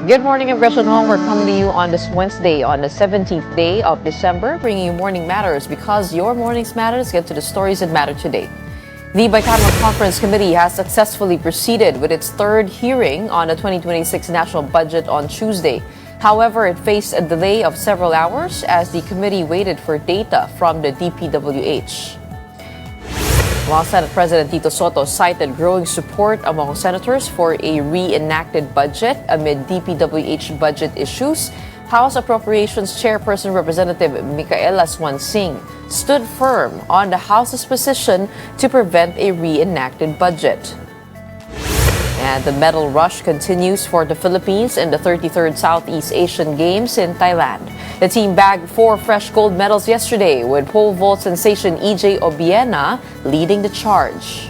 Good morning, Impression Home. We're coming to you on this Wednesday, on the 17th day of December, bringing you Morning Matters because your mornings matter. Let's get to the stories that matter today. The Bicameral Conference Committee has successfully proceeded with its third hearing on the 2026 national budget on Tuesday. However, it faced a delay of several hours as the committee waited for data from the DPWH. While Senate President Tito Sotto cited growing support among senators for a reenacted budget amid DPWH budget issues, House Appropriations Chairperson Representative Micaela Swansing stood firm on the House's position to prevent a reenacted budget. And the medal rush continues for the Philippines in the 33rd Southeast Asian Games in Thailand. The team bagged 4 fresh gold medals yesterday, with pole vault sensation EJ Obiena leading the charge.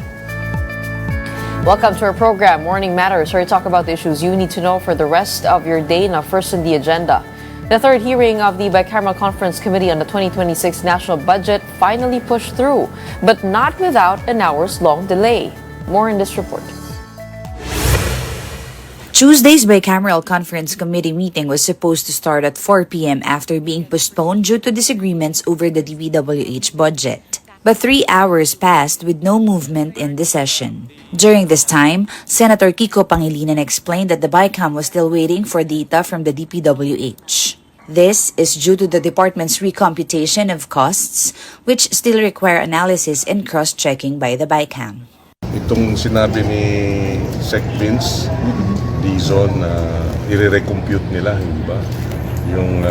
Welcome to our program, Morning Matters, where we talk about the issues you need to know for the rest of your day. Now, first in the agenda. The third hearing of the Bicameral Conference Committee on the 2026 national budget finally pushed through, but not without an hours-long delay. More in this report. Tuesday's Bicameral Conference Committee meeting was supposed to start at 4 p.m. after being postponed due to disagreements over the DPWH budget. But 3 hours passed with no movement in the session. During this time, Senator Kiko Pangilinan explained that the Bicam was still waiting for data from the DPWH. This is due to the department's recomputation of costs, which still require analysis and cross-checking by the Bicam. Itong sinabi ni Sec Vince Dizon na i-recompute nila, hindi ba? Yung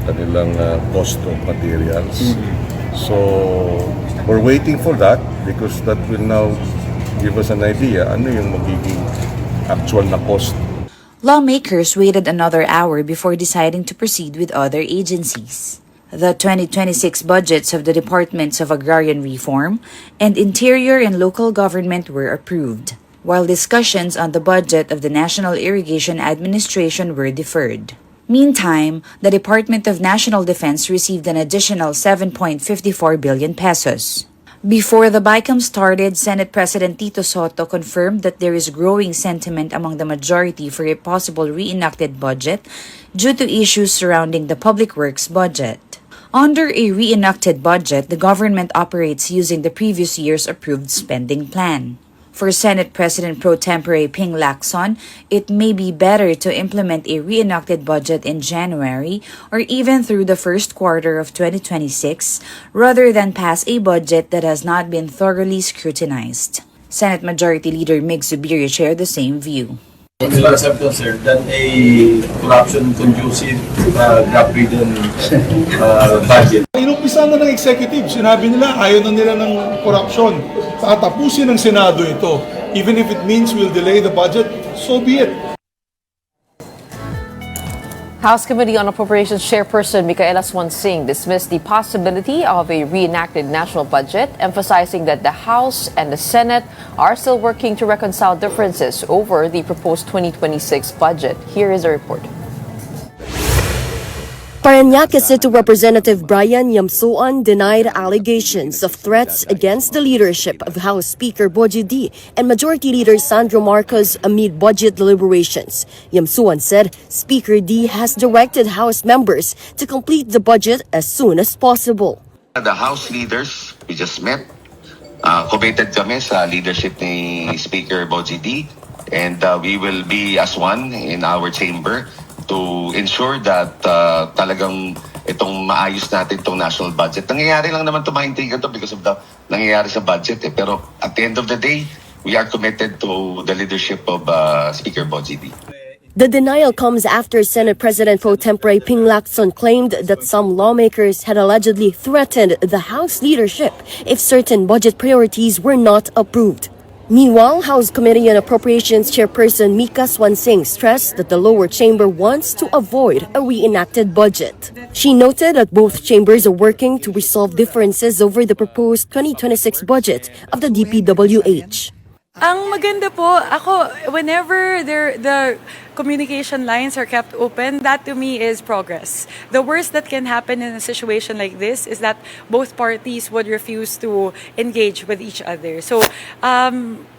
kanilang cost of materials. So, we're waiting for that because that will now give us an idea ano yung magiging actual na cost. Lawmakers waited another hour before deciding to proceed with other agencies. The 2026 budgets of the Departments of Agrarian Reform and Interior and Local Government were approved, while discussions on the budget of the National Irrigation Administration were deferred. Meantime, the Department of National Defense received an additional 7.54 billion pesos. Before the Bicam started, Senate President Tito Sotto confirmed that there is growing sentiment among the majority for a possible reenacted budget due to issues surrounding the Public Works budget. Under a reenacted budget, the government operates using the previous year's approved spending plan. For Senate President Pro Tempore Ping Lacson, it may be better to implement a reenacted budget in January or even through the first quarter of 2026 rather than pass a budget that has not been thoroughly scrutinized. Senate Majority Leader Mig Zubiri shared the same view. Nila accepted, sir, than a corruption-conducive, gap-ridden budget. Inumpisa na ng executive, sinabi nila ayaw na nila ng corruption. Tatapusin ng Senado ito. Even if it means we'll delay the budget, so be it. House Committee on Appropriations Chairperson Micaela Swansing dismissed the possibility of a reenacted national budget, emphasizing that the House and the Senate are still working to reconcile differences over the proposed 2026 budget. Here is a report. Parañaque City Representative Brian Yamsuan denied allegations of threats against the leadership of House Speaker Boji D and Majority Leader Sandro Marcos amid budget deliberations. Yamsuan said Speaker D has directed House members to complete the budget as soon as possible. The House leaders, we just met, committed kami sa leadership ni Speaker Boji D, and we will be as one in our chamber to ensure that talagang itong maayos natin itong national budget. Nangyayari lang naman tumahintigan to because of the nangyayari sa budget. Pero at the end of the day, we are committed to the leadership of Speaker Boji D. The denial comes after Senate President Pro Tempore Ping Lacson claimed that some lawmakers had allegedly threatened the House leadership if certain budget priorities were not approved. Meanwhile, House Committee on Appropriations Chairperson Mika Swansing stressed that the lower chamber wants to avoid a reenacted budget. She noted that both chambers are working to resolve differences over the proposed 2026 budget of the DPWH. Ang maganda po, ako, whenever the communication lines are kept open, that to me is progress. The worst that can happen in a situation like this is that both parties would refuse to engage with each other. So,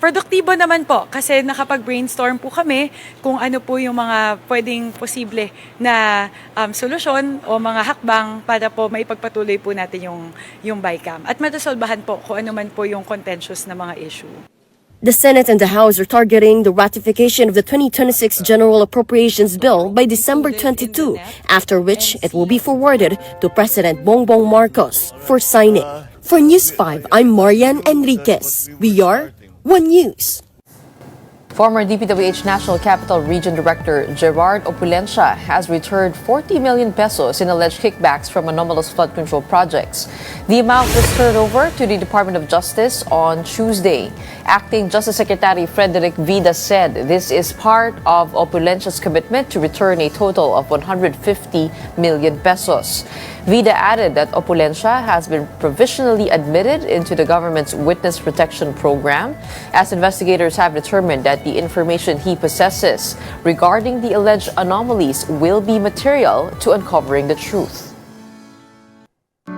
produktibo naman po kasi nakapag-brainstorm po kami kung ano po yung mga pwedeng posible na solusyon o mga hakbang para po maipagpatuloy po natin yung BICAM. At matasolbahan po kung ano man po yung contentious na mga issue. The Senate and the House are targeting the ratification of the 2026 General Appropriations Bill by December 22, after which it will be forwarded to President Bongbong Marcos for signing. For News 5, I'm Marian Enriquez. We are One News. Former DPWH National Capital Region Director Gerard Opulencia has returned 40 million pesos in alleged kickbacks from anomalous flood control projects. The amount was turned over to the Department of Justice on Tuesday. Acting Justice Secretary Frederick Vida said this is part of Opulencia's commitment to return a total of 150 million pesos. Vida added that Opulencia has been provisionally admitted into the government's witness protection program, as investigators have determined that the information he possesses regarding the alleged anomalies will be material to uncovering the truth.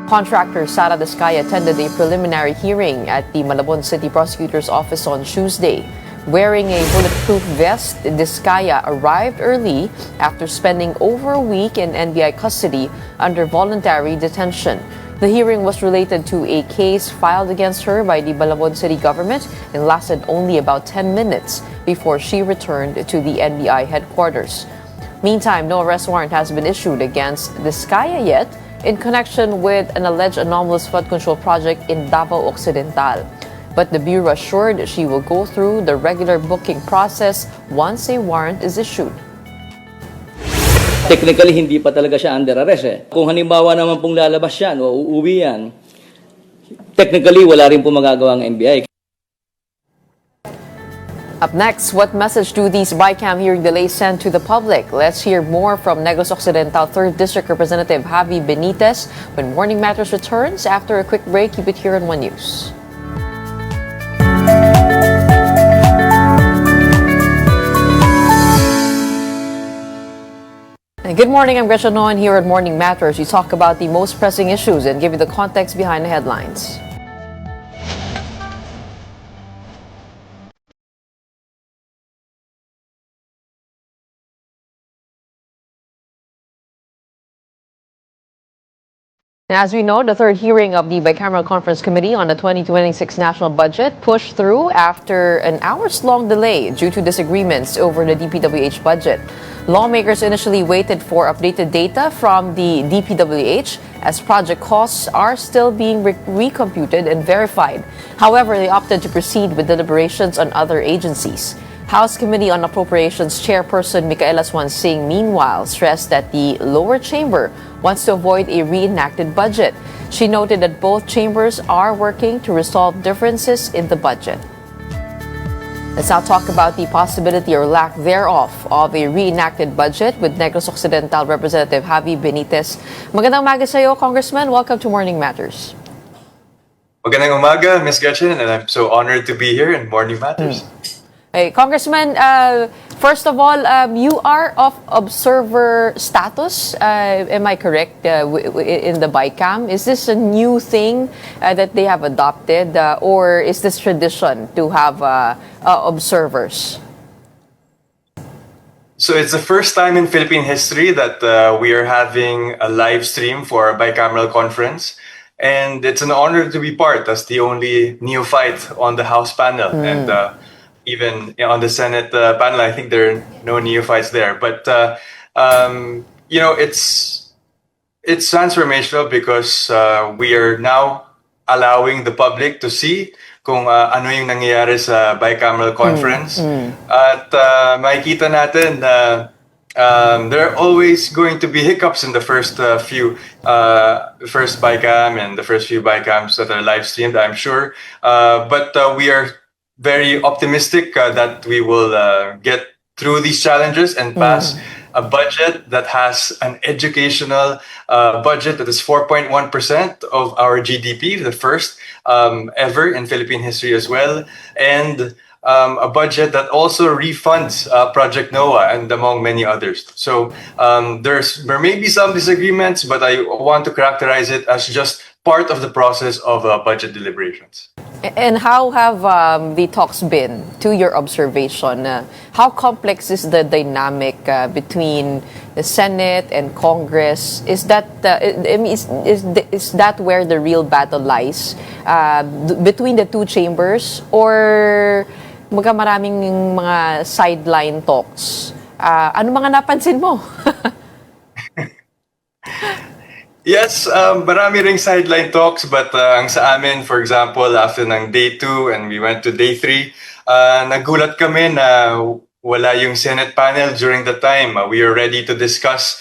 Contractor Sara Descaya attended a preliminary hearing at the Malabon City Prosecutor's Office on Tuesday. Wearing a bulletproof vest, Descaya arrived early after spending over a week in NBI custody under voluntary detention. The hearing was related to a case filed against her by the Malabon City government and lasted only about 10 minutes before she returned to the NBI headquarters. Meantime, no arrest warrant has been issued against Descaya yet in connection with an alleged anomalous flood control project in Davao Occidental. But the Bureau assured she will go through the regular booking process once a warrant is issued. Technically, hindi pa talaga siya under arrest eh. Kung halimbawa naman pong lalabas yan o uuwi yan, technically, wala rin po magagawa ang NBI. Up next, what message do these BICAM hearing delays send to the public? Let's hear more from Negros Occidental 3rd District Representative Javi Benitez when Morning Matters returns. After a quick break, keep it here on One News. Good morning, I'm Gretchen Noen here at Morning Matters. We talk about the most pressing issues and give you the context behind the headlines. And as we know, the third hearing of the Bicameral Conference Committee on the 2026 National Budget pushed through after an hours-long delay due to disagreements over the DPWH budget. Lawmakers initially waited for updated data from the DPWH as project costs are still being recomputed and verified. However, they opted to proceed with deliberations on other agencies. House Committee on Appropriations Chairperson Micaela Swansing, meanwhile, stressed that the lower chamber wants to avoid a reenacted budget. She noted that both chambers are working to resolve differences in the budget. Let's now talk about the possibility or lack thereof of a reenacted budget with Negros Occidental Representative Javi Benitez. Magandang umaga sa iyo, Congressman. Welcome to Morning Matters. Magandang umaga, Ms. Gretchen, and I'm so honored to be here in Morning Matters. Hey, Congressman, first of all, you are of observer status. Am I correct in the BICAM? Is this a new thing that they have adopted, or is this tradition to have observers? So it's the first time in Philippine history that we are having a live stream for a bicameral conference. And it's an honor to be part as the only neophyte on the House panel. And even on the Senate panel, I think there are no neophytes there. But, you know, it's transformational because we are now allowing the public to see kung ano yung nangyayari sa bicameral conference. At makikita natin na there are always going to be hiccups in the first first BICAM and the first few BICAMs that are live streamed, I'm sure. But we are very optimistic that we will get through these challenges and pass a budget that has an educational budget that is 4.1% of our GDP, the first ever in Philippine history as well, and a budget that also refunds Project NOAA and among many others. So there may be some disagreements, but I want to characterize it as just part of the process of budget deliberations. And how have the talks been, to your observation? How complex is the dynamic between the Senate and Congress? Is that is that where the real battle lies, between the two chambers, or maraming mga sideline talks? Ano mga napansin mo? Yes, marami ring sideline talks, but ang sa amin, for example, after ng day 2 and we went to day 3, nagulat kami na wala yung Senate panel during the time. We are ready to discuss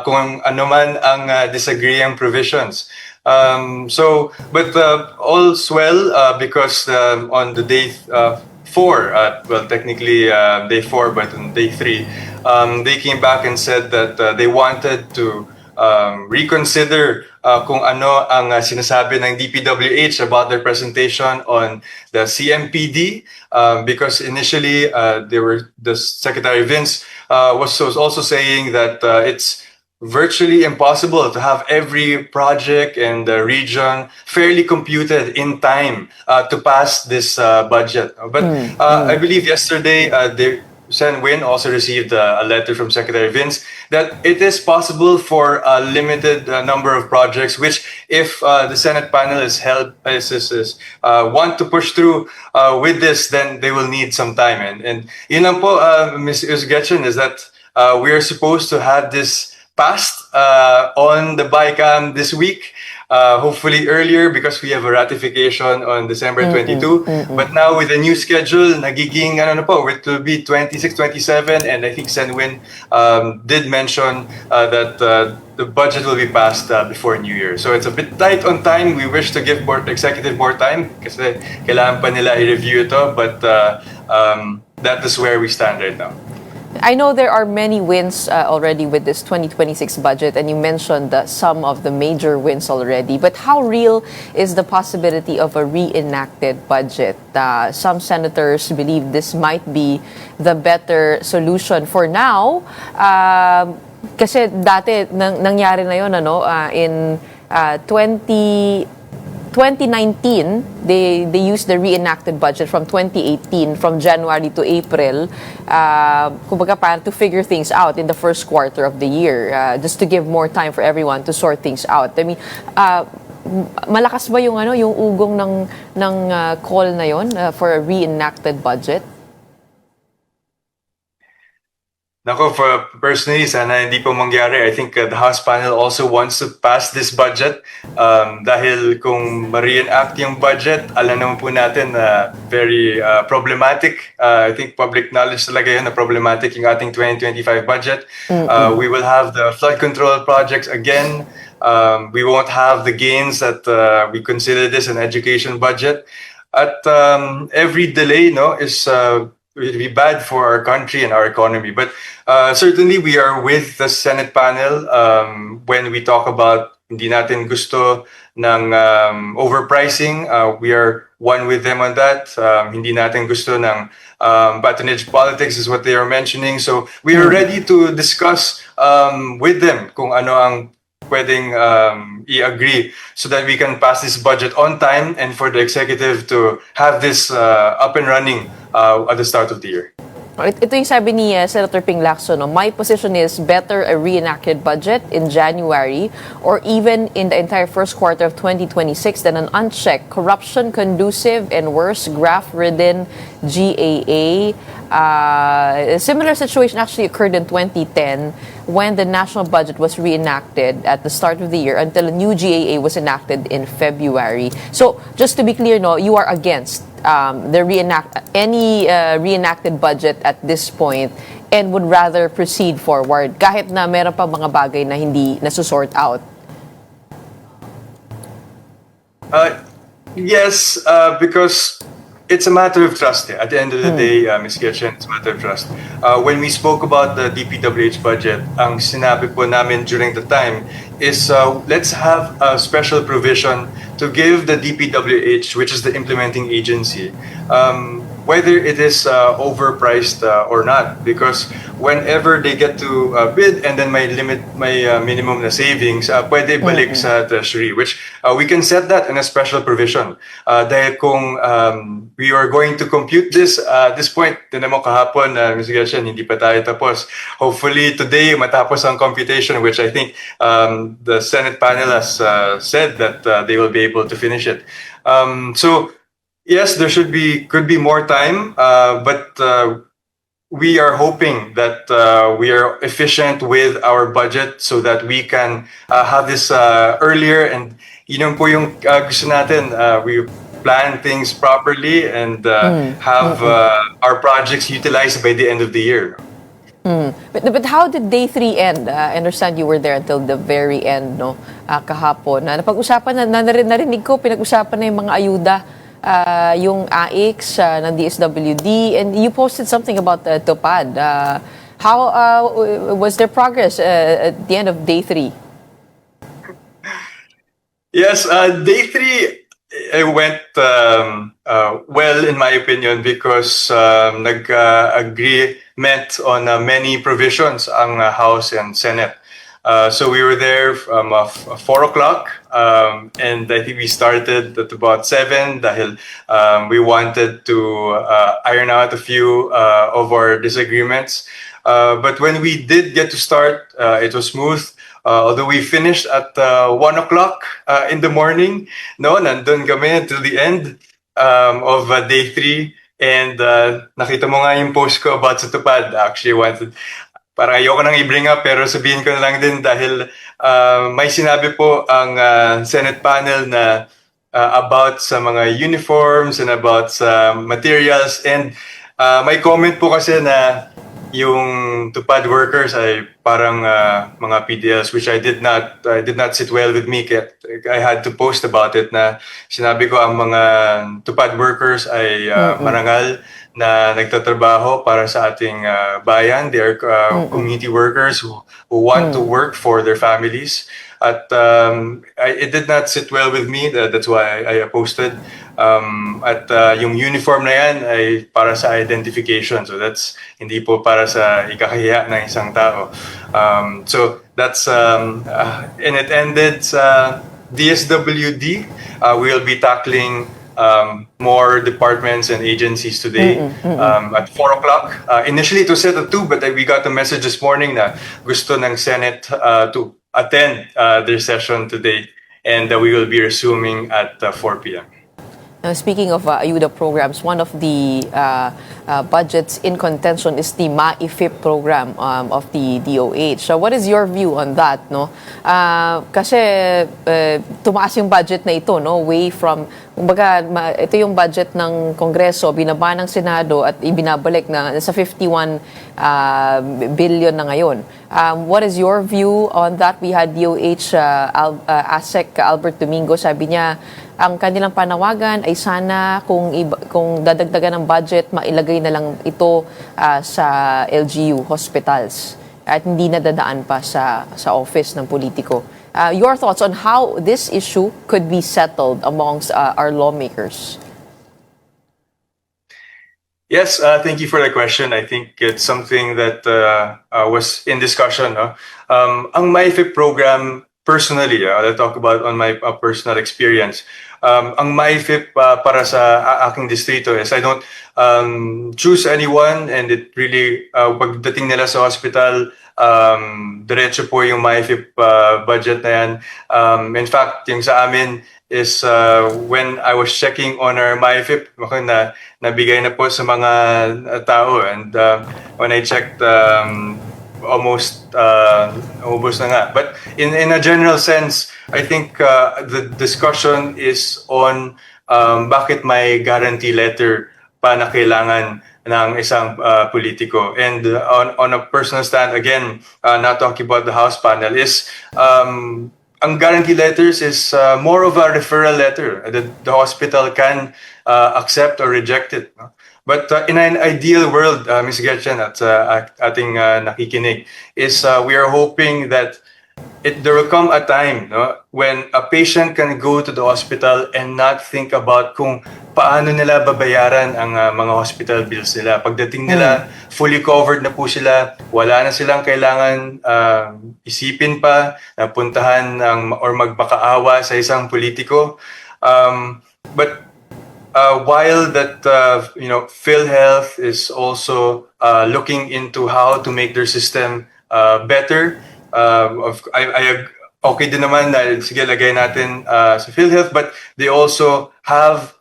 kung ano man ang disagreeing provisions. But all's well because on the day 4, well, technically day 4, but on day 3, they came back and said that they wanted to reconsider kung ano ang sinasabi ng DPWH about their presentation on the CMPD, because initially the Secretary Vince was also saying that it's virtually impossible to have every project in the region fairly computed in time to pass this budget. But I believe yesterday Sen Win also received a letter from Secretary Vince that it is possible for a limited number of projects, which if the Senate panel want to push through with this, then they will need some time. And yun lang po, Ms. Usgetchen, is that we are supposed to have this passed on the BICAM this week. Hopefully earlier because we have a ratification on December 22. But now with the new schedule, nagiging it will be 26, 27, and I think Senwin did mention that the budget will be passed before New Year. So it's a bit tight on time. We wish to give executive more time kasi kailangan pa nila i-review ito, but that is where we stand right now. I know there are many wins already with this 2026 budget, and you mentioned some of the major wins already. But how real is the possibility of a reenacted budget? Some senators believe this might be the better solution for now. Kasi dati nangyari na yun, in 2019, they used the reenacted budget from 2018, from January to April, to figure things out in the first quarter of the year, just to give more time for everyone to sort things out. I mean, malakas ba yung ugong ng call na yon for a reenacted budget? Nako, for personally, sana hindi po mangyari. I think the House panel also wants to pass this budget dahil kung ma-reenact yung budget, alam naman po natin na very problematic. I think public knowledge talaga yun na problematic yung ating 2025 budget. We will have the flood control projects again. We won't have the gains that we consider this an education budget. At every delay is will be bad for our country and our economy. But certainly we are with the Senate panel when we talk about hindi natin gusto ng overpricing. We are one with them on that. Hindi natin gusto ng patronage politics is what they are mentioning. So we are ready to discuss with them kung ano ang pwedeng i-agree so that we can pass this budget on time and for the executive to have this up and running at the start of the year. Ito yung sabi ni Senator Ping Lacson, my position is better a reenacted budget in January or even in the entire first quarter of 2026 than an unchecked, corruption-conducive and worse, graft-ridden GAA. A similar situation actually occurred in 2010 when the national budget was reenacted at the start of the year until a new GAA was enacted in February. So, just to be clear, you are against any reenacted budget at this point and would rather proceed forward kahit na meron pa mga bagay na hindi nasusort out. Yes, because it's a matter of trust. At the end of the day, Ms. Getchen, it's a matter of trust. When we spoke about the DPWH budget, ang sinabi po namin during the time is let's have a special provision to give the DPWH, which is the implementing agency, whether it is overpriced or not. Because whenever they get to bid and then may minimum na savings, pwede balik sa treasury, which we can set that in a special provision. Dahil kung we are going to compute this at this point, tinan mo kahapon, Ms. Gretchen, hindi pa tayo tapos. Hopefully today matapos ang computation, which I think the Senate panel has said that they will be able to finish it. So yes, there could be more time, but we are hoping that we are efficient with our budget so that we can have this earlier, and yun po yung gusto natin. We plan things properly and have our projects utilized by the end of the year. But how did day 3 end? I understand you were there until the very end, no? Kahapon. Napag-usapan narinig ko, pinag-usapan na yung mga ayuda, yung AIX ng DSWD, and you posted something about TUPAD. How was there progress at the end of day 3? Yes, day 3 it went well, in my opinion, because nag-agreement on many provisions ang House and Senate. So we were there from 4 o'clock, and I think we started at about 7 dahil we wanted to iron out a few of our disagreements. But when we did get to start, it was smooth. Although we finished at 1 o'clock in the morning, nandun kami until the end of day 3. And nakita mo nga yung post ko about sa TUPAD. Actually, parang ayoko nang i-bring up, pero sabihin ko na lang din dahil may sinabi po ang Senate panel na about sa mga uniforms and about sa materials. And may comment po kasi na yung TUPAD workers ay parang mga PDLs, which I did not sit well with me. Kaya I had to post about it na sinabi ko ang mga TUPAD workers ay marangal na nagtatrabaho para sa ating bayan. They are community workers who want to work for their families. At it did not sit well with me. That's why I posted. At yung uniform na yan ay para sa identification. So that's hindi po para sa ikakahiya ng isang tao. So that's and it ended sa DSWD. We'll be tackling more departments and agencies today at 4 o'clock. Initially it was set at 2, but we got a message this morning na gusto ng Senate to attend their session today, and we will be resuming at 4 p.m. Speaking of ayuda programs, one of the budgets in contention is the MAIFIP program of the DOH. So what is your view on that? No? Kasi tumaas yung budget na ito, no? Way from, kumbaga, ito yung budget ng Kongreso, binaba ng Senado at ibinabalik na sa 51 billion na ngayon. What is your view on that? We had DOH ASEC Albert Domingo, sabi niya, ang kanilang panawagan ay sana kung dadagdagan ng budget, mailagay na lang ito sa LGU hospitals at hindi na dadaan pa sa office ng politiko. Your thoughts on how this issue could be settled amongst our lawmakers? Yes, thank you for the question. I think it's something that was in discussion. Ang MAIFIP program, personally, I'll talk about on my personal experience. Ang MAIFIP para sa aking distrito is I don't choose anyone, and it really, pagdating nila sa hospital, diretso po yung MAIFIP budget na yan. In fact, yung sa amin is when I was checking on our MAIFIP, nabigay na po sa mga tao, and when I checked, almost ubos na nga. But in a general sense, I think the discussion is on bakit may guarantee letter pa na kailangan ng isang politiko. And on a personal stand, again, not talking about the House panel, is ang guarantee letters is more of a referral letter that the hospital can accept or reject it. No? But in an ideal world, Ms. Gretchen at ating nakikinig, is we are hoping that there will come a time, no, when a patient can go to the hospital and not think about kung paano nila babayaran ang mga hospital bills nila. Pagdating nila, fully covered na po sila, wala na silang kailangan isipin pa, na puntahan or magpakaawa sa isang politiko. But while that PhilHealth is also looking into how to make their system better, okay din naman na sige lagay natin sa PhilHealth, but they also have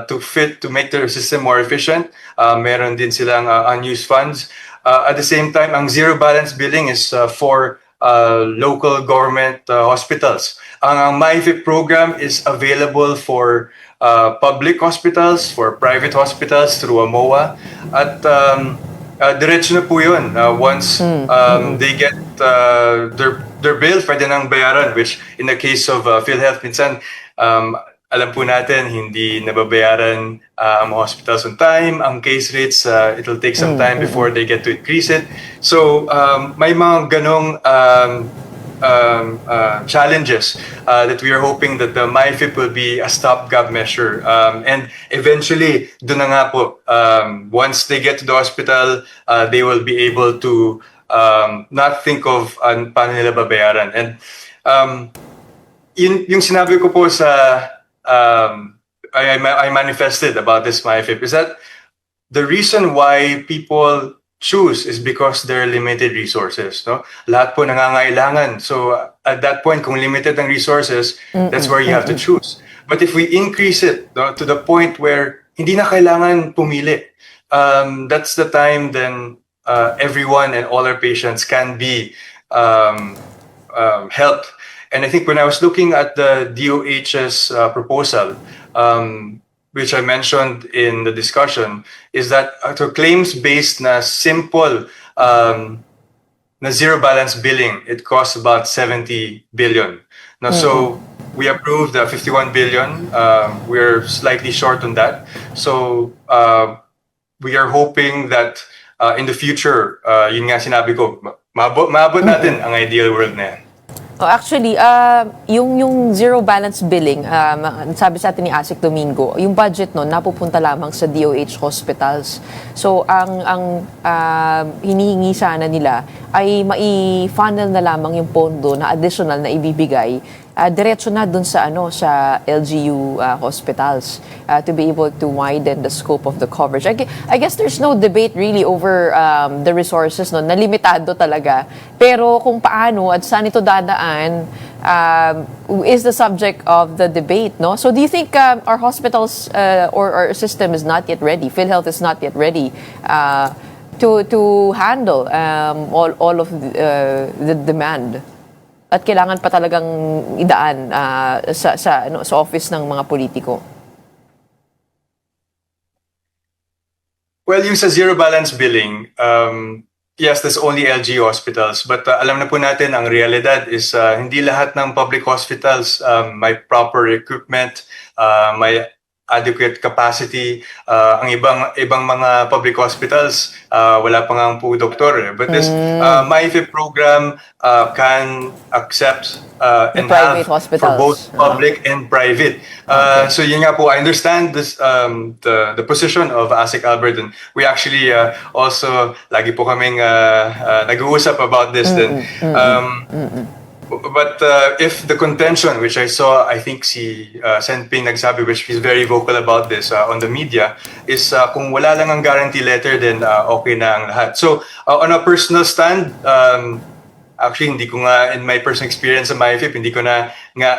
to make their system more efficient. Meron din silang unused funds. At the same time, ang zero balance billing is for local government hospitals. Ang MyFip program is available for public hospitals, for private hospitals through AMOA. At diretso na po yun. Once they get their bill, pwede nang bayaran, which in the case of PhilHealth, minsan, alam po natin, hindi nababayaran ang hospitals on time. Ang case rates, it'll take some time before they get to increase it. So, may mga ganong challenges that we are hoping that the MyFip will be a stopgap measure. And eventually, doon na nga po, once they get to the hospital, they will be able to not think of paano nila babayaran. And yung sinabi ko po sa, I manifested about this MyFip is that the reason why people choose is because they're limited resources, no? Lahat po nangangailangan. So at that point, kung limited ang resources, that's where you have to choose. But if we increase it, no, to the point where hindi na kailangan pumili, that's the time then everyone and all our patients can be helped. And I think when I was looking at the DOH's proposal, which I mentioned in the discussion, is that to claims-based na simple na zero balance billing, it costs about 70 billion. Now, so we approved 51 billion. We're slightly short on that. So we are hoping that in the future, yun nga sinabi ko, maabot natin ang ideal world na yan. Oh, actually, yung zero balance billing, sabi sa atin ni Asik Domingo, yung budget no napupunta lamang sa DOH hospitals. So ang hinihingi sana nila ay mai-funnel na lamang yung pondo na additional na ibibigay diretso na dun sa sa LGU hospitals to be able to widen the scope of the coverage. I guess there's no debate really over the resources no, na limitado talaga. Pero kung paano at saan ito dadaan is the subject of the debate, no? So do you think our hospitals or our system is not yet ready? PhilHealth is not yet ready to handle all of the demand? At kailangan pa talagang idaan sa office ng mga politiko? Well, yung sa zero balance billing, yes, there's only LG hospitals. But alam na po natin, ang realidad is hindi lahat ng public hospitals may proper equipment, may adequate capacity. Ang ibang mga public hospitals, wala pa nga po doktor. But this MyFip program can accept and have for both public and private. So yun nga po, I understand this the position of ASIC Albert, and we actually also lagi po kaming nag-uusap about this then. But if the contention, which I saw, I think si Sen Ping nagsabi, which he's very vocal about this on the media, is kung wala lang ang guarantee letter, then okay na ang lahat. So on a personal stand, actually hindi ko nga, in my personal experience sa MyFip, hindi ko na nga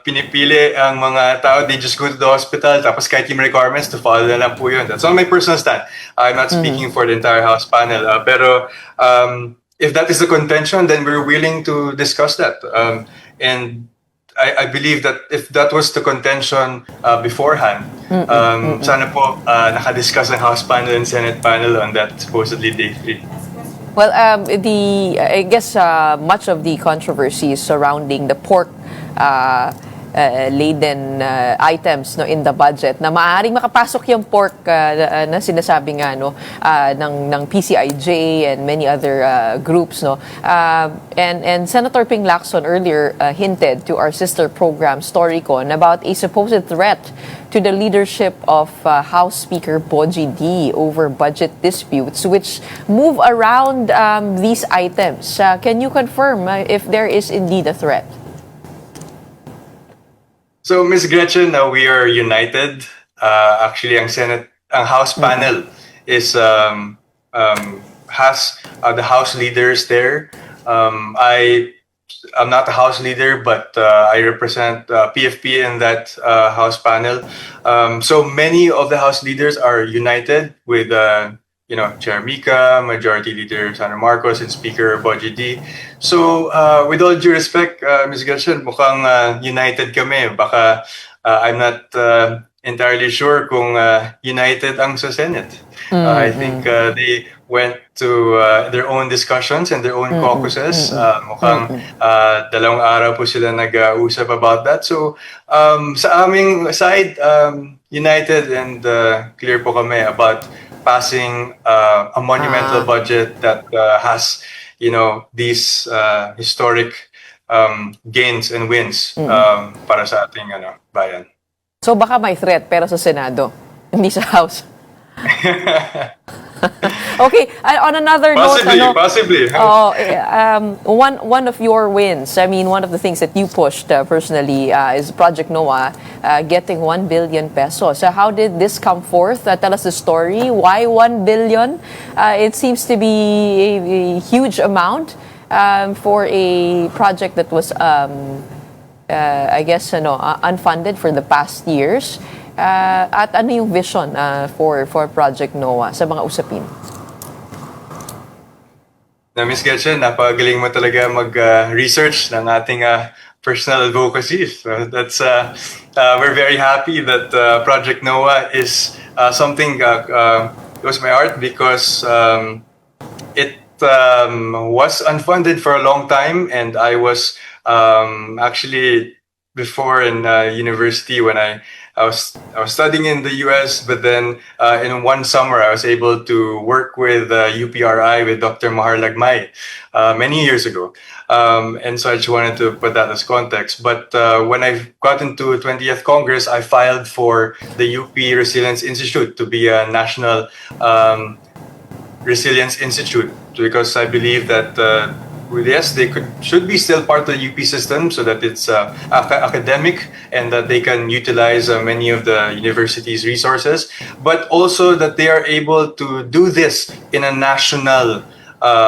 pinipili ang mga tao. They just go to the hospital, tapos kahit yung requirements, to follow na lang po yun. That's on my personal stand. I'm not speaking for the entire House panel. Pero if that is the contention, then we're willing to discuss that. And I believe that if that was the contention beforehand, sana po nakadiscuss ng House panel and Senate panel on that supposedly day 3. Well, I guess much of the controversy surrounding the pork laden items no in the budget na maaaring makapasok yung pork na sinasabi nga no ng PCIJ and many other groups no and Senator Ping Lacson earlier hinted to our sister program Storycon about a supposed threat to the leadership of House Speaker Boji D over budget disputes which move around these items. Can you confirm if there is indeed a threat? So, Ms. Gretchen, we are united. Actually, ang House panel is has the House leaders there. I'm not a House leader, but I represent PFP in that House panel. So many of the House leaders are united with, Chair Mika, Majority Leader Sandra Marcos, and Speaker Boji D. So with all due respect, Ms. Gretchen, mukhang united kami. Baka I'm not entirely sure kung united ang sa Senate. I think they went to their own discussions and their own caucuses. Mukhang dalawang araw po sila nag-usap about that. So sa aming side, united and clear po kami about passing a monumental budget that has, these historic gains and wins para sa ating bayan. So baka may threat pero sa Senado, hindi sa House. Okay, on another possibly. One of your wins, I mean, one of the things that you pushed personally is Project Noah getting 1 billion pesos. So how did this come forth? Tell us the story. Why 1 billion? It seems to be a huge amount for a project that was, I guess, unfunded for the past years. At ano yung vision for Project Noah sa mga usapin? Na Ms. Gretchen, napagaling mo talaga mag-research ng ating personal advocacy. So that's we're very happy that Project Noah is something close to my heart because it was unfunded for a long time, and I was actually before in university when I was studying in the US, but then in one summer I was able to work with UPRI with Dr. Mahar Lagmay many years ago. And so I just wanted to put that as context. But when I got into 20th Congress, I filed for the UP Resilience Institute to be a national resilience institute because I believe that yes, they should be still part of the UP system so that it's academic and that they can utilize many of the university's resources, but also that they are able to do this in a national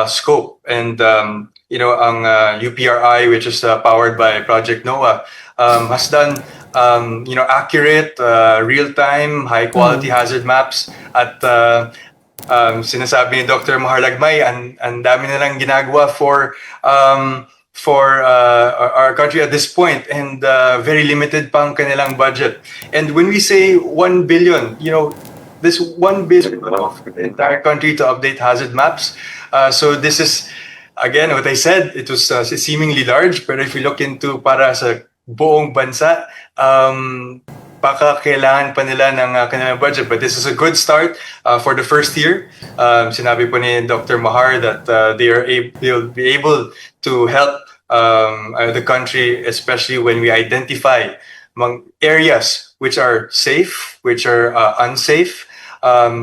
scope. And ang UPRI, which is powered by Project Noah, has done accurate, real-time, high-quality hazard maps at sinasabi ni Dr. Mahar Lagmay, ang dami nilang ginagawa for our country at this point, and very limited pang kanilang budget. And when we say 1 billion, this 1 billion of the entire country to update hazard maps. So this is, again, what I said, it was seemingly large, but if you look into para sa buong bansa, baka kailangan pa nila ng kanilang budget, but this is a good start for the first year. Sinabi po ni Dr. Mahar that they'll be able to help the country, especially when we identify among areas which are safe, which are unsafe,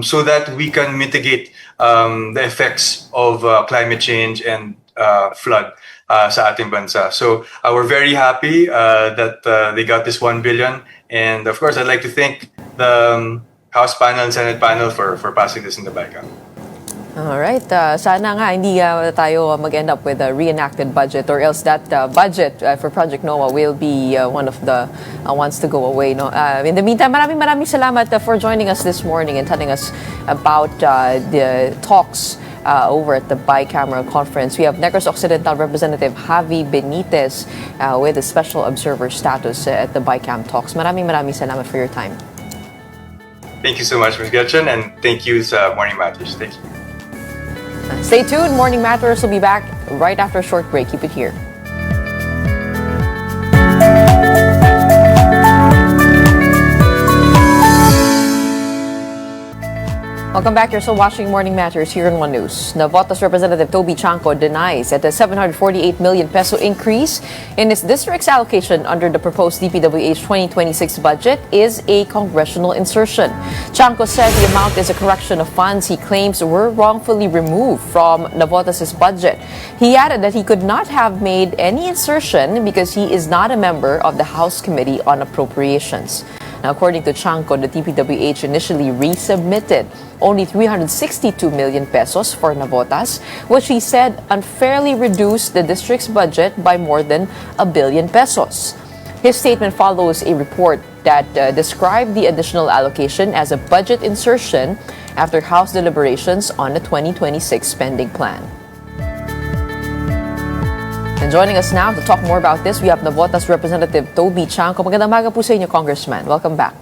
so that we can mitigate the effects of climate change and flood sa ating bansa. So we're very happy that they got this 1 billion. And of course, I'd like to thank the House panel and Senate panel for passing this in the BICAM. All right. Sana nga hindi tayo mag-end up with a reenacted budget, or else that budget for Project Noah will be one of the ones to go away. No? In the meantime, maraming salamat for joining us this morning and telling us about the talks over at the bicameral conference. We have Negros Occidental Representative Javi Benitez with a special observer status at the BICAM talks. Maraming salamat for your time. Thank you so much, Ms. Gretchen, and thank you sa Morning Matters. Thank you. Stay tuned. Morning Matters will be back right after a short break. Keep it here. Welcome back. You're still watching Morning Matters here in One News. Navotas Representative Toby Chanco denies that the 748 million peso increase in his district's allocation under the proposed DPWH 2026 budget is a congressional insertion. Chanco said the amount is a correction of funds he claims were wrongfully removed from Navotas' budget. He added that he could not have made any insertion because he is not a member of the House Committee on Appropriations. Now, according to Chanco, the DPWH initially resubmitted only 362 million pesos for Navotas, which he said unfairly reduced the district's budget by more than 1 billion pesos. His statement follows a report that described the additional allocation as a budget insertion after House deliberations on the 2026 spending plan. And joining us now to talk more about this, we have Navotas Representative Toby Chanco. Magandang umaga po sa inyo, Congressman. Welcome back.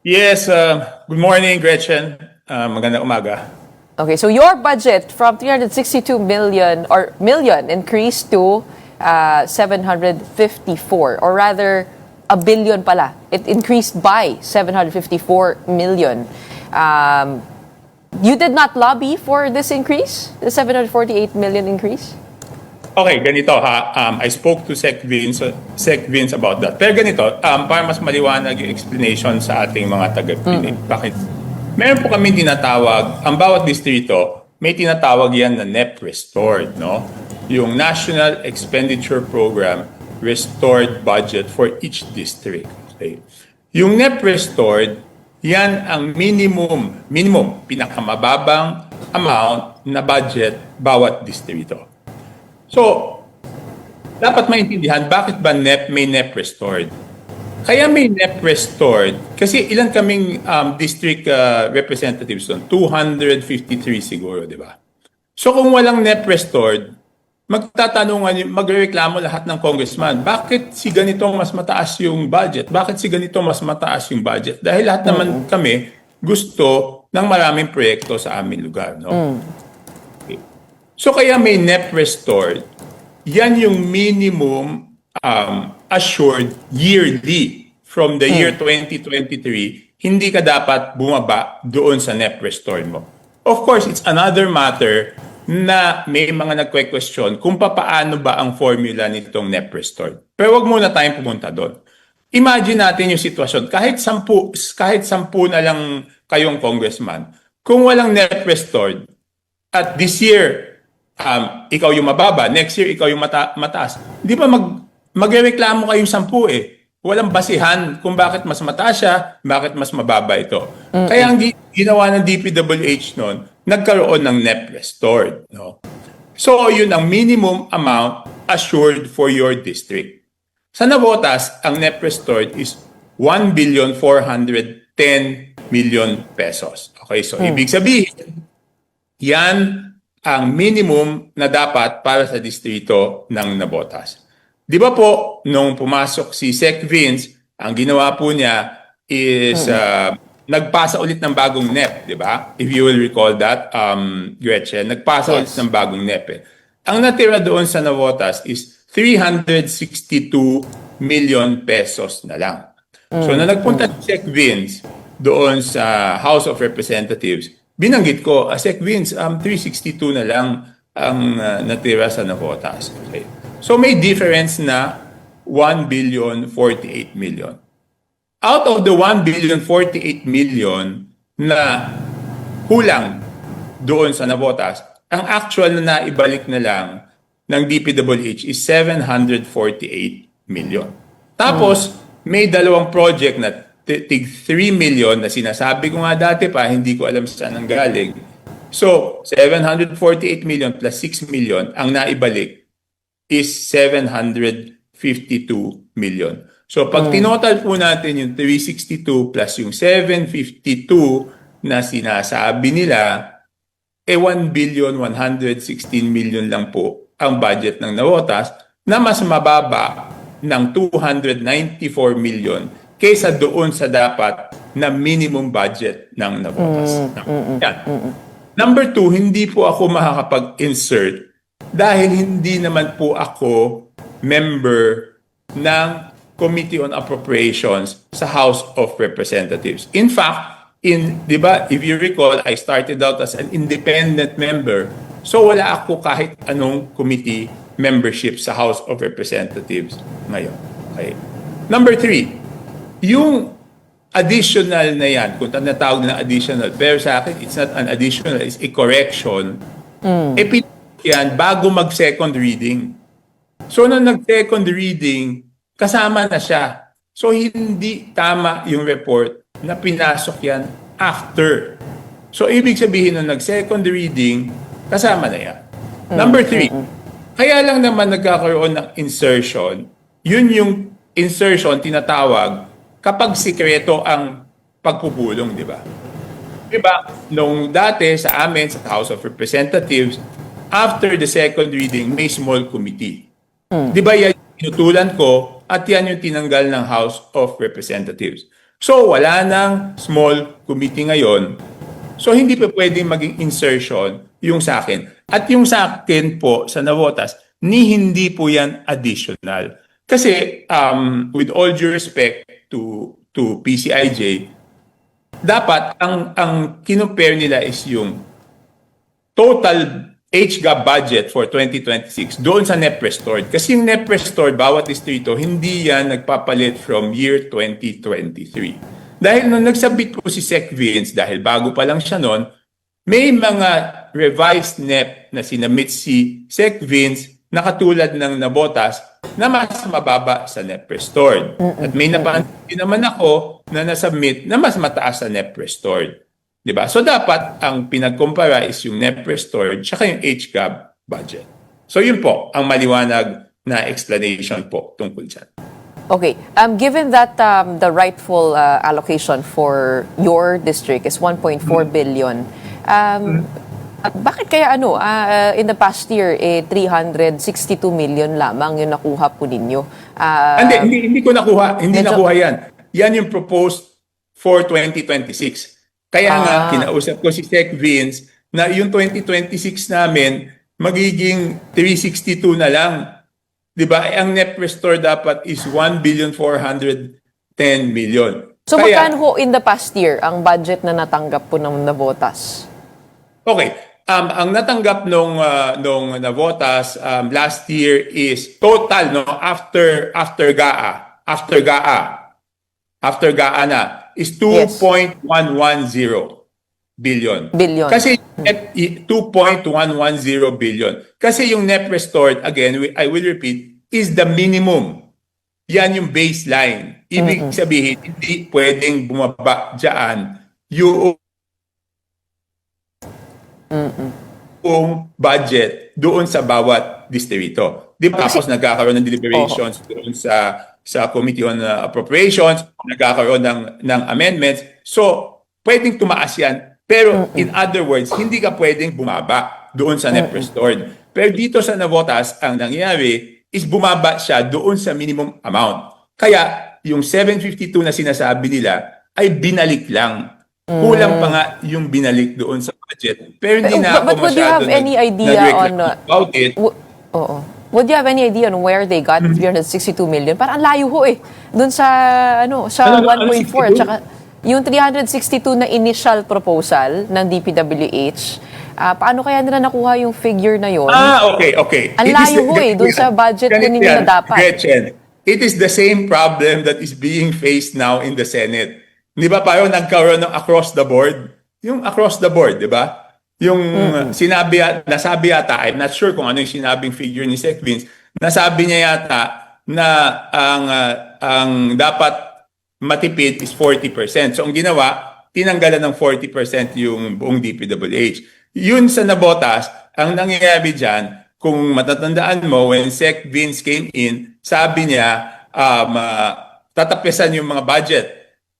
Yes, good morning, Gretchen. Magandang umaga. Okay, so your budget from 362 million increased to 754, or rather, 1 billion pala. It increased by 754 million. You did not lobby for this increase, the 748 million increase? Okay, ganito ha. I spoke to Sec Vince about that. Pero ganito, para mas maliwanag yung explanation sa ating mga taga-pinig. Bakit? Meron po kami tinatawag, ang bawat distrito, may tinatawag yan na NEP Restored, no? Yung National Expenditure Program Restored Budget for each district. Okay? Yung NEP Restored, yan ang minimum, pinakamababang amount na budget bawat distrito. So, dapat maintindihan bakit ba may NEP restored. Kaya may NEP restored kasi ilan kaming district representatives doon? 253 siguro, di ba? So kung walang NEP restored, magrereklamo lahat ng congressman, bakit si ganito mas mataas yung budget? Bakit si ganito mas mataas yung budget? Dahil lahat naman kami gusto ng maraming proyekto sa aming lugar, no? Okay. So kaya may NEP restored, yan yung minimum assured yearly from the year 2023, hindi ka dapat bumaba doon sa NEP restored mo. Of course, it's another matter na may mga nagque-question kung paano ba ang formula nitong NEP restored. Pero wag muna tayong pumunta doon. Imagine natin yung sitwasyon, kahit 10 na lang kayong congressman, kung walang NEP restored, at this year, ikaw yung mababa, next year ikaw yung mataas. Di ba magrereklamo kayong 10 eh. Walang basihan kung bakit mas mataas siya, bakit mas mababa ito. Kaya ang ginawa ng DPWH noon, nagkaroon ng NEP restored. No? So yun ang minimum amount assured for your district. Sa Navotas, ang NEP restored is 1,410 million pesos. Okay, so ibig sabihin, yan ang minimum na dapat para sa distrito ng Navotas. Di ba po, nung pumasok si Sec Vince, ang ginawa po niya is nagpasa ulit ng bagong NEP, di ba? If you will recall that, Gretchen, nagpasa ulit ng bagong NEP. Ang natira doon sa Navotas is 362 million pesos na lang. So, na nagpunta si Sec Vince doon sa House of Representatives, binanggit ko, Sec Vince, 362 na lang ang natira sa Navotas. Okay. So may difference na 1,048 million. Out of the 1,048 million na kulang doon sa Navotas, ang actual na naibalik na lang ng DPWH is 748 million. Tapos, may dalawang project na tig 3 million na sinasabi ko nga dati pa, hindi ko alam saan ang galing. So, 748 million plus 6 million, ang naibalik is 752 million. So, pag tinotal po natin yung 362 plus yung 752 na sinasabi nila, 1,116 million lang po ang budget ng Navotas na mas mababa ng 294 million kaysa doon sa dapat na minimum budget ng Navotas. Number 2, hindi po ako makakapag-insert dahil hindi naman po ako member ng Committee on Appropriations sa House of Representatives. In fact, di ba, if you recall, I started out as an independent member. So wala ako kahit anong committee membership sa House of Representatives ngayon. Okay. Number 3, yung additional na yan, kung tinatawag na additional, pero sa akin, it's not an additional, it's a correction. Yan bago mag-second reading. So, nung nag-second reading, kasama na siya. So, hindi tama yung report na pinasok yan after. So, ibig sabihin nung nag-second reading, kasama na yan. Number 3, kaya lang naman nagkakaroon ng insertion, yun yung insertion tinatawag kapag sikreto ang pagpupulong, di ba? Di ba? Nung dati sa amin, sa House of Representatives, after the second reading, may small committee. Di ba yan yung tinutulan ko at yan yung tinanggal ng House of Representatives. So, wala nang small committee ngayon. So, hindi pa pwedeng maging insertion yung sa akin. At yung sa akin po, sa Navotas, hindi po yan additional. Kasi, with all due respect to PCIJ, dapat ang kinumpare nila is yung total HGAB budget for 2026 doon sa NEP Restored. Kasi yung NEP Restored, bawat distrito, hindi yan nagpapalit from year 2023. Dahil nung nagsabit po si Sec Vince, dahil bago pa lang siya noon, may mga revised NEP na sinamit si Sec Vince na katulad ng Navotas na mas mababa sa NEP Restored. At may napansin naman ako na nasubmit na mas mataas sa NEP Restored. Diba? So dapat ang pinagkumpara is yung NEP Restored tsaka yung HGAB budget. So yun po ang maliwanag na explanation po tungkol dyan. Okay. Given that the rightful allocation for your district is 1.4 billion, bakit kaya in the past year 362 million lamang yung nakuha po ninyo? Hindi ko nakuha. Hindi nakuha yan. Yan yung proposed for 2026. Kaya nga, kinausap ko si Sec Vince na yung 2026 namin magiging 362 na lang. Diba? Ang NEP Restore dapat is 1,410 million. So magkano ho in the past year ang budget na natanggap po ng Navotas? Okay. Ang natanggap nung Navotas last year is total after GAA na is 2.110 billion. Kasi 2.110 billion. Kasi yung NEP Restored, again, I will repeat, is the minimum. Yan yung baseline. Ibig sabihin, hindi pwedeng bumaba dyan yung budget doon sa bawat distrito. Di ba? Tapos nagkakaroon ng deliberations doon sa Committee on Appropriations, nagkakaroon ng amendments. So, pwedeng tumaas yan. Pero in other words, hindi ka pwedeng bumaba doon sa NEP Restored. Pero dito sa Navotas, ang nangyari is bumaba siya doon sa minimum amount. Kaya yung 752 na sinasabi nila ay binalik lang. Kulang pa nga yung binalik doon sa budget. Pero hindi na ako masyado about it. Would you have any idea on where they got 362 million? Parang ang layo ho doon sa 1.4 tsaka yung 362 na initial proposal ng DPWH. Paano kaya nila nakuha yung figure na yon? Okay. Ang layo ho doon sa budget po ninyo na dapat. Gretchen, it is the same problem that is being faced now in the Senate. Di ba parang nagkaroon ng across the board? Yung across the board, di ba? Yung nasabi yata, I'm not sure kung ano yung sinabing figure ni Sec Vince, nasabi niya yata na ang dapat matipid is 40%. So ang ginawa, tinanggalan ng 40% yung buong DPWH. Yun sa Navotas, ang nangyayari dyan, kung matatandaan mo, when Sec Vince came in, sabi niya, tatapesan yung mga budget.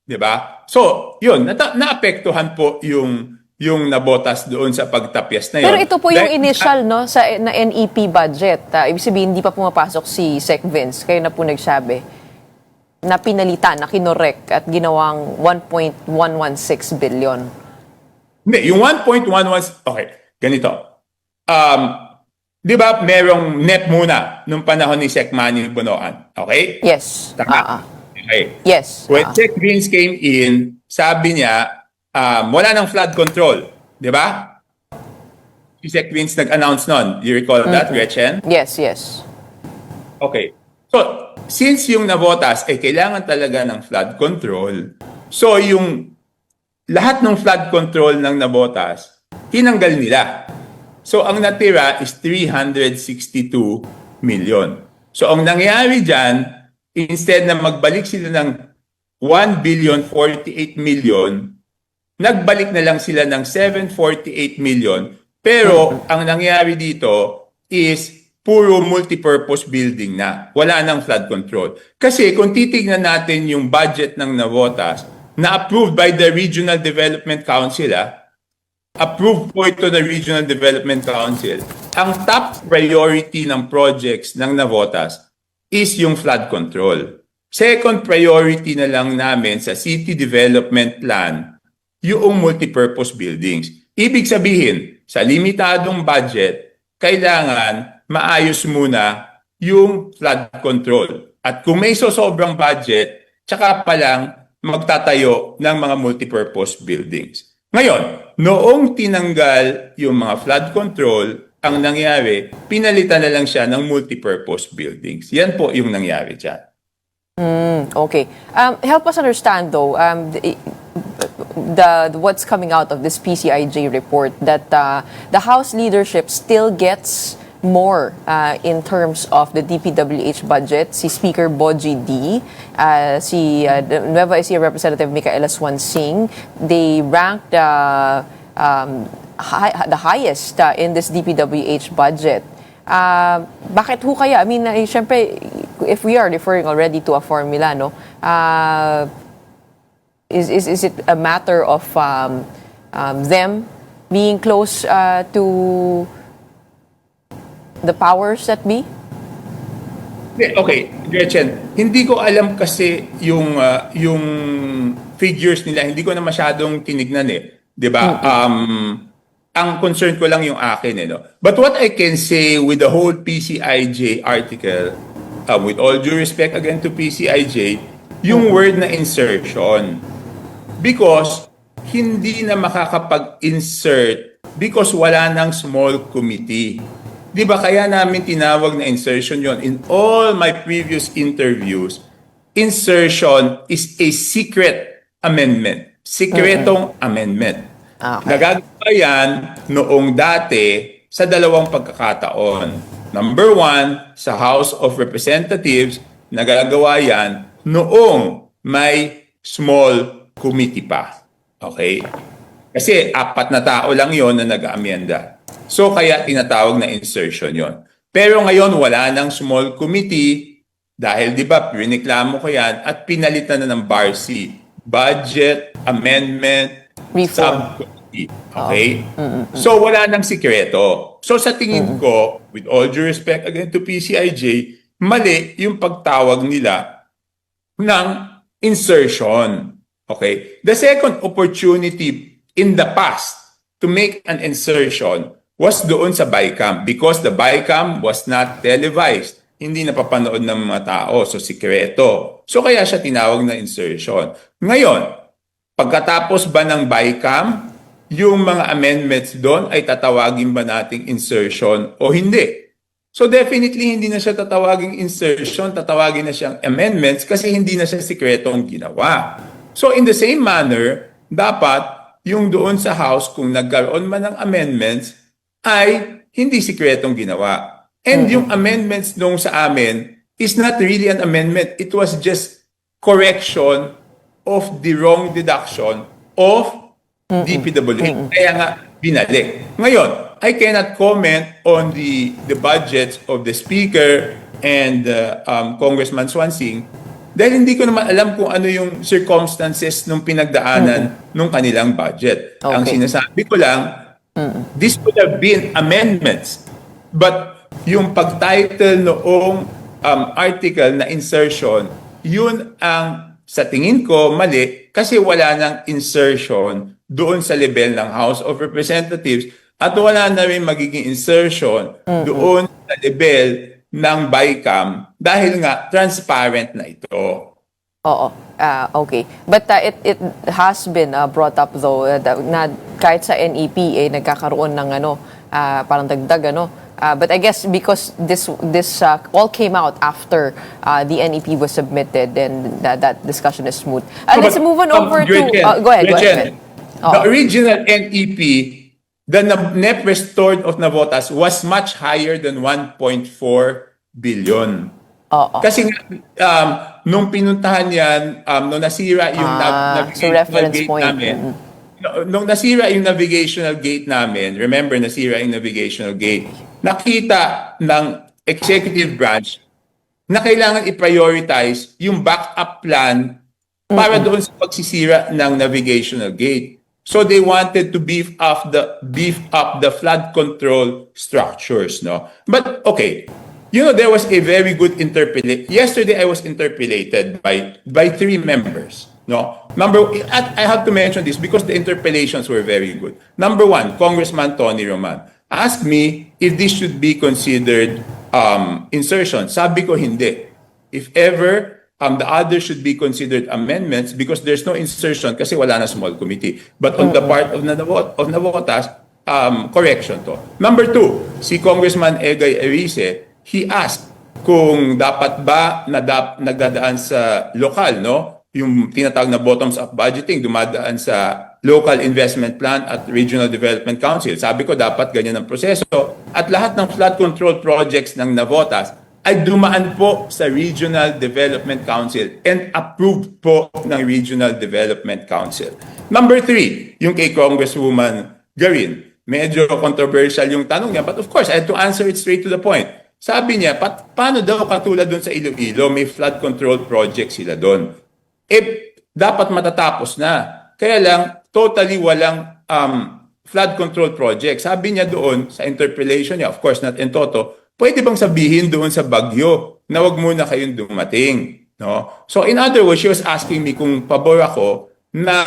Diba? So, yun, naapektuhan po yung Navotas doon sa pagtapyas na yun. Pero ito po yung initial na NEP budget. Ibig sabihin, hindi pa pumapasok si Sec Vince. Kayo na po nagsabi na pinalitan, na kinorek at ginawang 1.116 billion. Hindi, yung 1.11, okay, ganito. Di ba merong NEP muna nung panahon ni Sec Manny Bonoan? Okay? Yes. Okay. Yes. When Sec Vince came in, sabi niya, wala ng flood control. Di ba? Si Sec Vince nag-announce nun. You recall that, Gretchen? Yes, yes. Okay. So, since yung Navotas ay kailangan talaga ng flood control, so yung lahat ng flood control ng Navotas, tinanggal nila. So, ang natira is 362 million. So, ang nangyari dyan, instead na magbalik sila ng 1,048 million, nagbalik na lang sila ng 748 million. Pero, ang nangyari dito is puro multipurpose building na. Wala nang flood control. Kasi kung titignan natin yung budget ng Navotas na approved by the Regional Development Council, approved po ito ng Regional Development Council, ang top priority ng projects ng Navotas is yung flood control. Second priority na lang namin sa City Development Plan, yung multipurpose buildings. Ibig sabihin, sa limitadong budget, kailangan maayos muna yung flood control. At kung may sobrang budget, tsaka pa lang magtatayo ng mga multipurpose buildings. Ngayon, noong tinanggal yung mga flood control, ang nangyari, pinalitan na lang siya ng multipurpose buildings. Yan po yung nangyari dyan. Okay. Help us understand, though, the what's coming out of this PCIJ report, that the House leadership still gets more in terms of the DPWH budget. Si Speaker Boji D, si Nueva Ecija Representative Micaela Swansing, they ranked the highest in this DPWH budget. Bakit ho kaya? I mean, syempre, if we are referring already to a formula, no? Is it a matter of them being close to the powers that be? Okay, Gretchen, hindi ko alam kasi yung figures nila, hindi ko na masyadong tinignan 'di ba? Ang concern ko lang yung akin no. But what I can say with the whole PCIJ article, with all due respect again to PCIJ, yung word na insertion. Because hindi na makakapag-insert because wala ng small committee. Di ba kaya namin tinawag na insertion yon? In all my previous interviews, insertion is a secret amendment. Sikretong amendment. Okay. Nagagawa yan noong dati sa dalawang pagkakataon. Number one, sa House of Representatives, nagagawa yan noong may small committee pa. Okay? Kasi 4 na tao lang yon na nag-aamyenda. So, kaya tinatawag na insertion yon. Pero ngayon, wala ng small committee dahil, di ba, piniklamo ko yan at pinalitan na ng BARC, Budget Amendment Reform. Subcommittee. Okay? So, wala ng sikreto. So, sa tingin ko, with all due respect again to PCIJ, mali yung pagtawag nila ng insertion. Okay? The second opportunity in the past to make an insertion was doon sa BICAM because the BICAM was not televised. Hindi napapanood ng mga tao. So, sikreto. So, kaya siya tinawag na insertion. Ngayon, pagkatapos ba ng BICAM, yung mga amendments doon ay tatawagin ba nating insertion o hindi? So, definitely hindi na siya tatawaging insertion, tatawagin na siyang amendments kasi hindi na siya sikretong ginawa. So, in the same manner, dapat yung doon sa House, kung nagkaroon man ng amendments, ay hindi sikretong ginawa. And yung amendments nung sa amin is not really an amendment. It was just correction of the wrong deduction of DPWH. Kaya nga, binalik. Ngayon, I cannot comment on the budgets of the Speaker and Congressman Swansing dahil hindi ko naman alam kung ano yung circumstances nung pinagdaanan nung kanilang budget. Okay. Ang sinasabi ko lang, this would have been amendments. But yung pag-title noong article na insertion, yun ang sa tingin ko mali kasi wala ng insertion doon sa level ng House of Representatives at wala na rin magiging insertion doon sa level ng BICAM dahil nga transparent na ito. Oo. Okay. But it has been brought up though na kahit sa NEP nagkakaroon ng parang dagdag but I guess because this all came out after the NEP was submitted, then that discussion is smooth. Let's move on over to go ahead. The original NEP, the net restored of Navotas was much higher than 1.4 billion. Kasi nung pinuntahan yan, nung nasira yung navigational gate namin, nung nasira yung navigational gate namin, remember nasira yung navigational gate, nakita ng executive branch na kailangan i-prioritize yung backup plan para doon sa pagsisira ng navigational gate. So they wanted to beef up the flood control structures, no? But okay, there was a very good interpolation. Yesterday I was interpolated by 3 members, no? I have to mention this because the interpellations were very good. Number 1, Congressman Tony Roman asked me if this should be considered insertion. Sabi ko hindi. If ever the other should be considered amendments because there's no insertion kasi wala na small committee. But on the part of Navotas, correction to. Number 2, si Congressman Egay Erice, he asked kung dapat ba nagdadaan sa lokal, no? Yung tinatawag na bottoms-up budgeting, dumadaan sa local investment plan at regional development council. Sabi ko dapat ganyan ang proseso at lahat ng flood control projects ng Navotas ay dumaan po sa Regional Development Council and approved po ng Regional Development Council. Number 3, yung kay Congresswoman Garin. Medyo controversial yung tanong niya, but of course, I had to answer it straight to the point. Sabi niya, paano daw katulad doon sa Iloilo, may flood control project sila doon? Dapat matatapos na. Kaya lang, totally walang flood control project. Sabi niya doon sa interpellation niya, of course not in toto, pwede bang sabihin doon sa Bagyo na wag muna kayong dumating? No? So in other words, she was asking me kung pabor ako na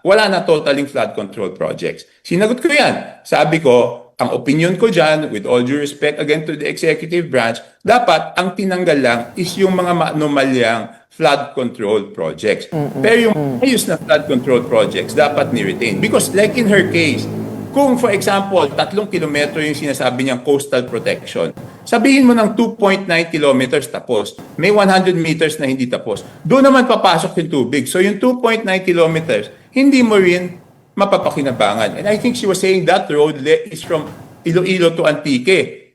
wala na totaling flood control projects. Sinagot ko yan. Sabi ko, ang opinion ko dyan, with all due respect again to the executive branch, dapat ang tinanggal lang is yung mga maanomalyang flood control projects. Pero yung ayos na flood control projects, dapat ni-retain. Because like in her case, kung for example, 3 kilometro yung sinasabi niyang coastal protection, sabihin mo ng 2.9 kilometers tapos, may 100 meters na hindi tapos. Doon naman papasok yung tubig. So yung 2.9 kilometers, hindi mo rin mapapakinabangan. And I think she was saying that road is from Iloilo to Antique.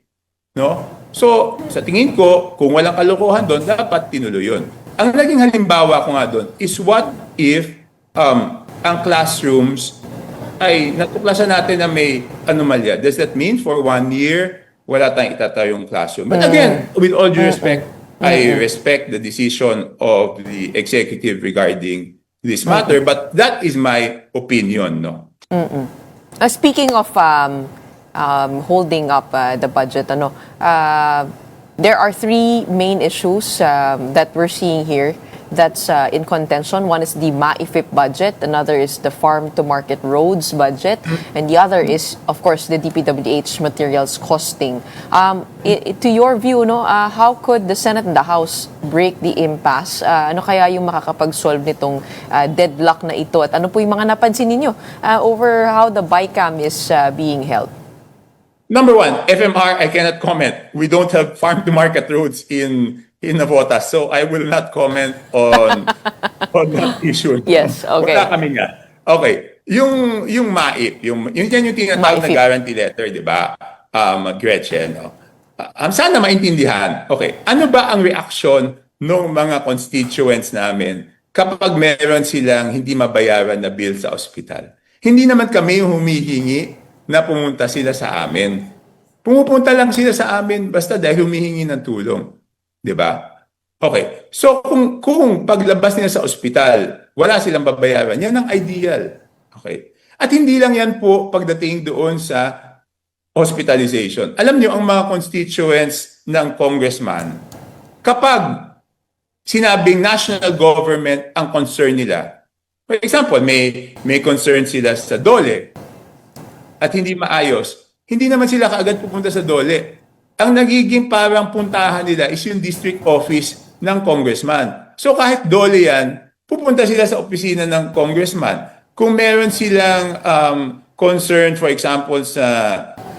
No? So, sa tingin ko, kung walang kalokohan doon, dapat tinuloy yun. Ang naging halimbawa ko nga doon is what if ang classrooms ay natuklasan natin na may anomalya. Does that mean for 1 year, wala tayong itatayong classroom? But again, with all due respect, I respect the decision of the executive regarding this matter, but that is my opinion, no? Speaking of holding up the budget, there are 3 main issues that we're seeing here that's in contention. One is the MAIFIP budget, another is the farm to market roads budget, and the other is, of course, the DPWH materials costing. To your view, how could the Senate and the House break the impasse? Ano kaya yung makakapag-solve nitong deadlock na ito? At ano po yung mga napansin ninyo over how the BICAM is being held? Number 1, FMR, I cannot comment. We don't have farm to market roads in Navotas, so I will not comment on that issue. Yes, okay. Wala kami nga. Okay, yung MAIP, yung tinatawag na guarantee letter, di ba? Gretchen, no? Sana maintindihan. Okay, ano ba ang reaction ng mga constituents namin kapag meron silang hindi mabayaran na bill sa ospital? Hindi naman kami yung humihingi na pumunta sila sa amin. Pumupunta lang sila sa amin basta dahil humihingi ng tulong. Diba? Okay. So, kung paglabas nila sa ospital, wala silang babayaran, yan ang ideal. Okay. At hindi lang yan po pagdating doon sa hospitalization. Alam niyo, ang mga constituents ng congressman, kapag sinabing national government ang concern nila, for example, may concern sila sa DOLE at hindi maayos, hindi naman sila kaagad pupunta sa DOLE. Ang nagiging parang puntahan nila is yung district office ng congressman. So kahit dole yan, pupunta sila sa opisina ng congressman. Kung meron silang concern, for example, sa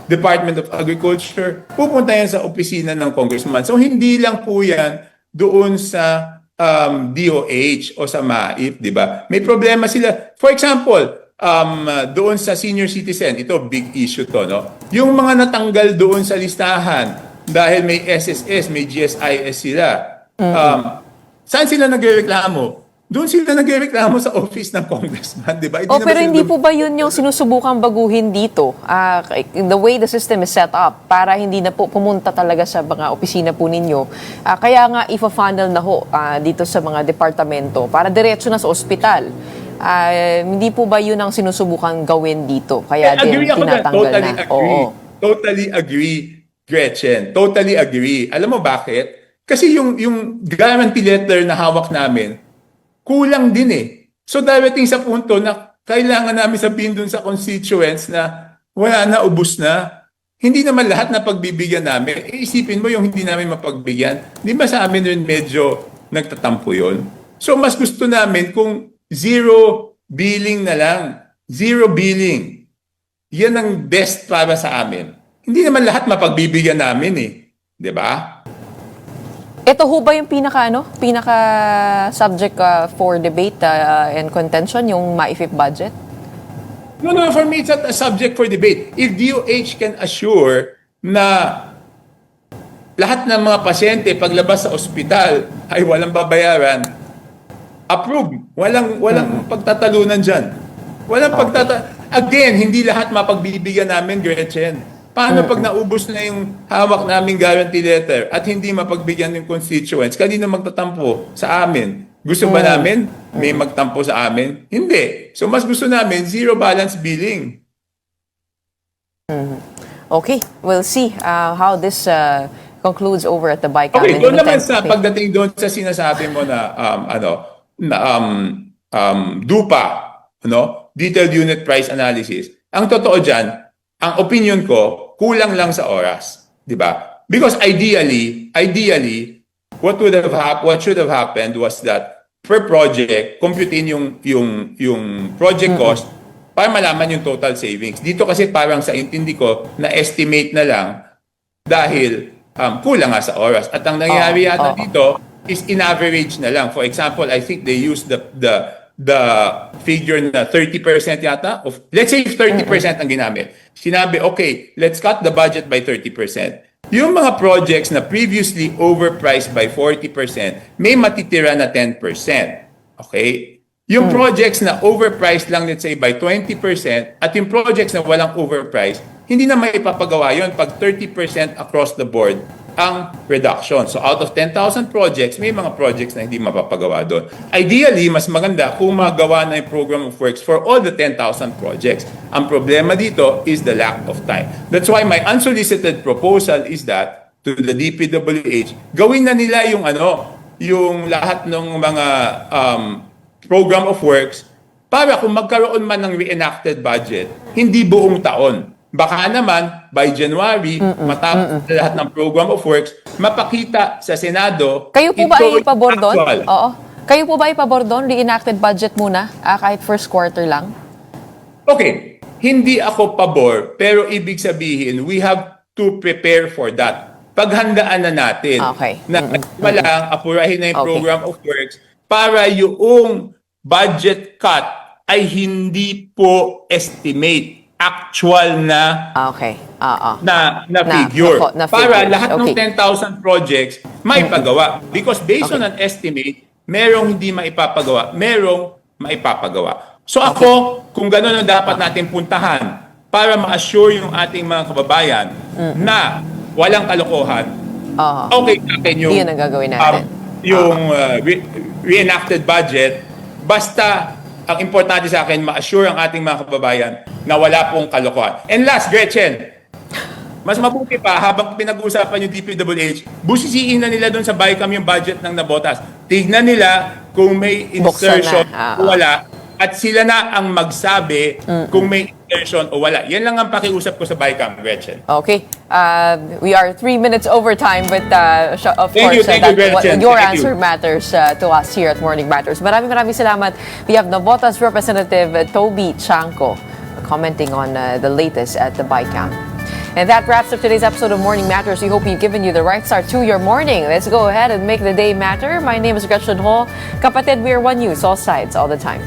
Department of Agriculture, pupunta yan sa opisina ng congressman. So hindi lang po yan doon sa DOH o sa MAIP, di ba? May problema sila. For example, doon sa senior citizen, ito big issue to, no? Yung mga natanggal doon sa listahan dahil may SSS, may GSIS sila. Saan sila nagrereklamo? Doon sila nagrereklamo sa office ng congressman, di ba? Pero hindi po ba yun yung sinusubukang baguhin dito? The way the system is set up, para hindi na po pumunta talaga sa mga opisina po ninyo. Kaya nga ifa-funnel na ho dito sa mga departamento para diretso na sa ospital. Hindi po ba yun ang sinusubukang gawin dito? Kaya din tinatanggal na. Totally agree, Gretchen. Totally agree. Alam mo bakit? Kasi yung guarantee letter na hawak namin, kulang din eh. So darating sa punto na kailangan namin sabihin dun sa constituents na wala na, ubus na. Hindi naman lahat na pagbibigyan namin. Isipin mo yung hindi namin mapagbigyan. Di ba sa amin rin medyo nagtatampo yun? So mas gusto namin kung zero billing na lang. Zero billing. Yan ang best para sa amin. Hindi naman lahat mapagbibigyan namin eh. Di ba? Ito ho ba yung pinaka subject for debate and contention, yung MAIFIP budget? No, for me, it's not a subject for debate. If DOH can assure na lahat ng mga pasyente paglabas sa ospital ay walang babayaran, approve. Walang pagtatalunan dyan. Again, hindi lahat mapagbibigyan namin, Gretchen. Paano pag naubos na yung hawak naming guarantee letter at hindi mapagbigyan yung constituents? Kanino magtatampo sa amin? Gusto ba namin may magtampo sa amin? Hindi. So mas gusto namin zero balance billing. Okay, we'll see how this concludes over at the BICAM. Okay, doon naman sa pagdating doon sa sinasabi mo na DUPA, detailed unit price analysis. Ang totoo diyan, ang opinion ko, kulang lang sa oras, 'di ba? Because ideally, what should have happened was that per project, computein yung project cost para malaman yung total savings. Dito kasi parang sa intindi ko na estimate na lang dahil kulang nga sa oras. At ang nangyayari yata dito is in average na lang. For example, I think they use the figure na 30% yata of, let's say 30% ang ginamit. Sinabi, okay, let's cut the budget by 30%. Yung mga projects na previously overpriced by 40%, may matitira na 10%. Okay? Yung projects na overpriced lang, let's say, by 20%, at yung projects na walang overpriced, hindi na may ipapagawa yun pag 30% across the board ang reduction. So out of 10,000 projects, may mga projects na hindi mapapagawa doon. Ideally, mas maganda kung magawa na yung program of works for all the 10,000 projects. Ang problema dito is the lack of time. That's why my unsolicited proposal is that to the DPWH, gawin na nila yung lahat ng mga program of works para kung magkaroon man ng reenacted budget, hindi buong taon. Baka naman, by January, matapos lahat ng program of works, mapakita sa Senado. Kayo po ba ay pabor doon? Oo. Kayo po ba ay pabor doon? Reenacted budget muna? Kahit first quarter lang? Okay. Hindi ako pabor, pero ibig sabihin, we have to prepare for that. Paghandaan na natin. Okay. Na walang apurahin na yung program of works para yung budget cut ay hindi po estimate. Actual na na figure. Para lahat ng 10,000 projects may pagawa. Because based on an estimate, merong hindi maipapagawa, merong maipapagawa. So ako, kung gano'n ang dapat natin puntahan para ma-assure yung ating mga kababayan na walang kalokohan, okay natin yung, yun ang gagawin natin. Reenacted budget, basta ang importante sa akin, ma-assure ang ating mga kababayan na wala pong kalokohan. And last, Gretchen, mas mabuti pa, habang pinag-uusapan yung DPWH, busisiin na nila doon sa BICAM yung budget ng nabotas. Tignan nila kung may insertion o wala. At sila na ang magsabi kung may version o wala. Yan lang ang pakiusap ko sa BICAM, Gretchen. Okay. We are 3 minutes over time, but of Thank you, course, Gretchen. your Thank answer you. matters to us here at Morning Matters. Maraming salamat. We have Navotas Representative Toby Chanco commenting on the latest at the BICAM. And that wraps up today's episode of Morning Matters. We hope we've given you the right start to your morning. Let's go ahead and make the day matter. My name is Gretchen Ho. Kapatid, we are One News, all sides, all the time.